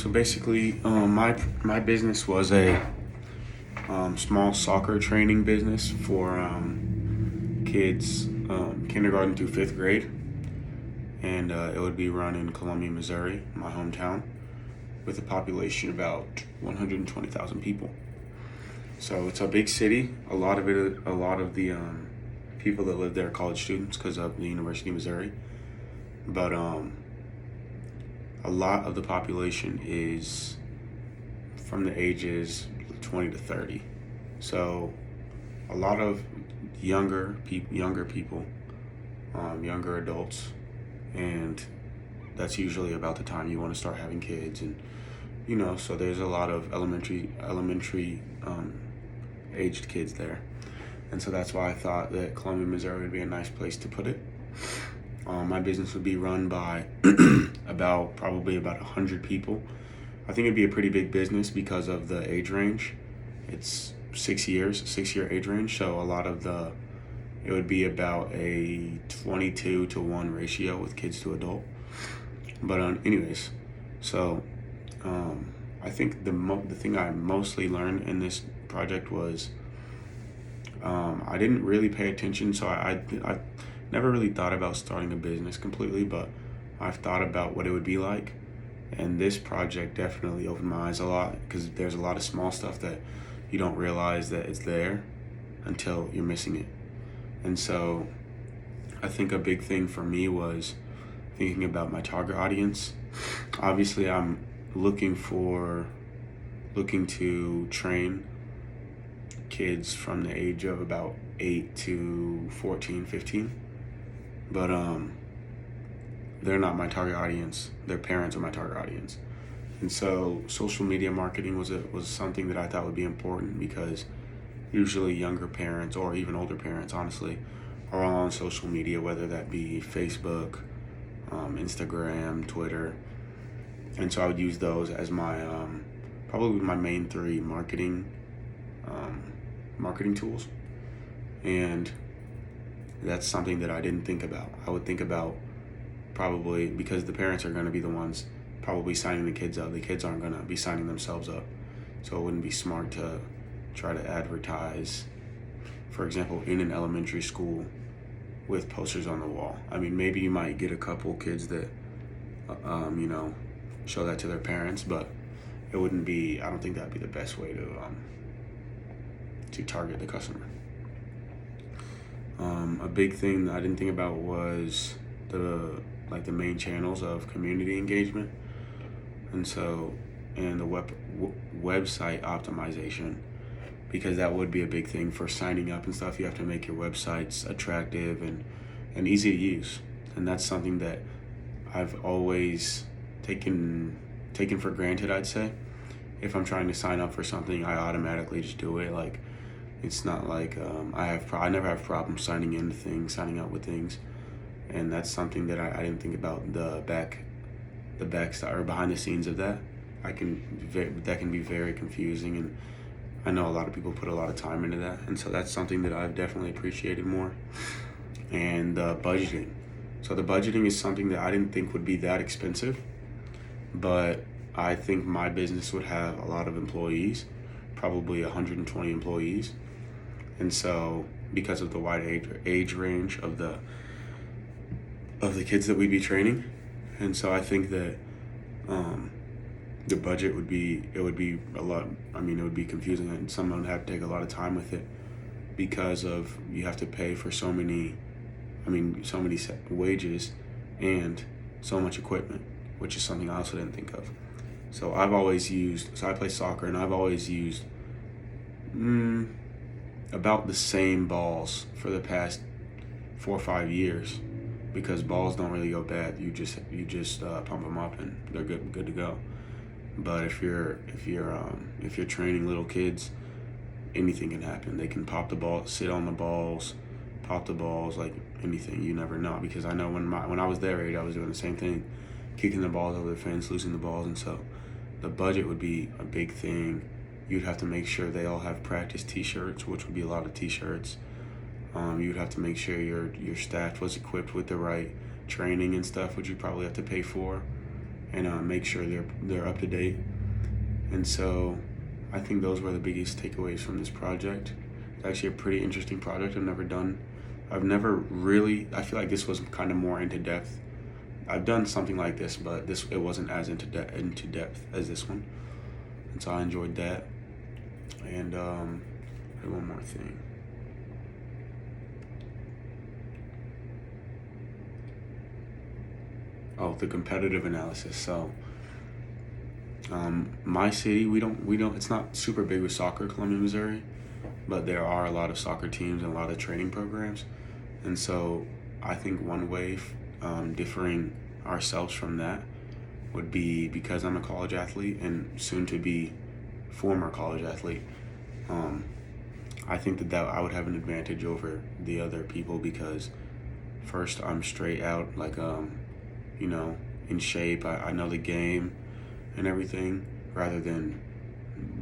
So basically, my business was a small soccer training business for kids, kindergarten through fifth grade, and it would be run in Columbia, Missouri, my hometown, with a population about 120,000 people. So it's a big city. A lot of the people that live there are college students because of the University of Missouri, but a lot of the population is from the ages 20 to 30. So a lot of younger people, younger adults, and that's usually about the time you want to start having kids, and so there's a lot of elementary aged kids there, and so that's why I thought that Columbia, Missouri would be a nice place to put it. My business would be run by probably about 100 people. I think it'd be a pretty big business because of the age range. It's 6-year age range. So it would be about a 22 to 1 ratio with kids to adult. But anyways, so I think the thing I mostly learned in this project was I didn't really pay attention. So I never really thought about starting a business completely, but I've thought about what it would be like. And this project definitely opened my eyes a lot because there's a lot of small stuff that you don't realize that it's there until you're missing it. And so I think a big thing for me was thinking about my target audience. Obviously, I'm looking to train kids from the age of about 8 to 14, 15. But they're not my target audience. Their parents are my target audience. And so social media marketing was something that I thought would be important because usually younger parents or even older parents, honestly, are all on social media, whether that be Facebook, Instagram, Twitter. And so I would use those as my probably my main three marketing tools. And that's something that I didn't think about. I would think about probably because the parents are going to be the ones probably signing the kids up. The kids aren't going to be signing themselves up. So it wouldn't be smart to try to advertise, for example, in an elementary school with posters on the wall. I mean, maybe you might get a couple kids that, show that to their parents, but it wouldn't be, I don't think that'd be the best way to target the customer. A big thing that I didn't think about was the main channels of community engagement, and the website optimization, because that would be a big thing for signing up and stuff. You have to make your websites attractive and easy to use, and that's something that I've always taken for granted. I'd say if I'm trying to sign up for something, I automatically just do it. Like, it's not like I never have problems signing up with things, and that's something that I didn't think about the backside or behind the scenes of that. That can be very confusing, and I know a lot of people put a lot of time into that, and so that's something that I've definitely appreciated more. And budgeting. So the budgeting is something that I didn't think would be that expensive, but I think my business would have a lot of employees, probably 120 employees. And so because of the wide age range of the kids that we'd be training, and so I think that the budget would be a lot. I mean, it would be confusing, and someone would have to take a lot of time with it because of you have to pay for so many wages and so much equipment, which is something I also didn't think of. So I play soccer, and I've always used about the same balls for the past 4 or 5 years, because balls don't really go bad. You just pump them up and they're good to go. But if you're training little kids, anything can happen. They can pop the ball, sit on the balls, pop the balls, like anything. You never know, because I know when I was their age, I was doing the same thing, kicking the balls over the fence, losing the balls. And so the budget would be a big thing. You'd have to make sure they all have practice t-shirts, which would be a lot of t-shirts. You'd have to make sure your staff was equipped with the right training and stuff, which you'd probably have to pay for. and make sure they're up to date. And so I think those were the biggest takeaways from this project. It's actually a pretty interesting project I've never really, I feel like this was kind of more into depth. I've done something like this, but it wasn't as into depth as this one. And so I enjoyed that. And one more thing. Oh, the competitive analysis. So my city, we don't. It's not super big with soccer, Columbia, Missouri, but there are a lot of soccer teams and a lot of training programs. And so I think one way differing ourselves from that would be, because I'm a college athlete and soon to be former college athlete. I think that I would have an advantage over the other people because first I'm straight out, like in shape. I know the game and everything, rather than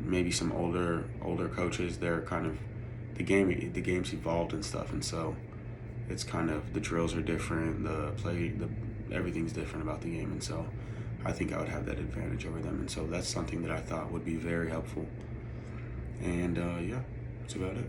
maybe some older coaches. They're kind of the game's evolved and stuff, and so it's kind of, the drills are different, everything's different about the game, and so I think I would have that advantage over them, and so that's something that I thought would be very helpful. And yeah, that's about it.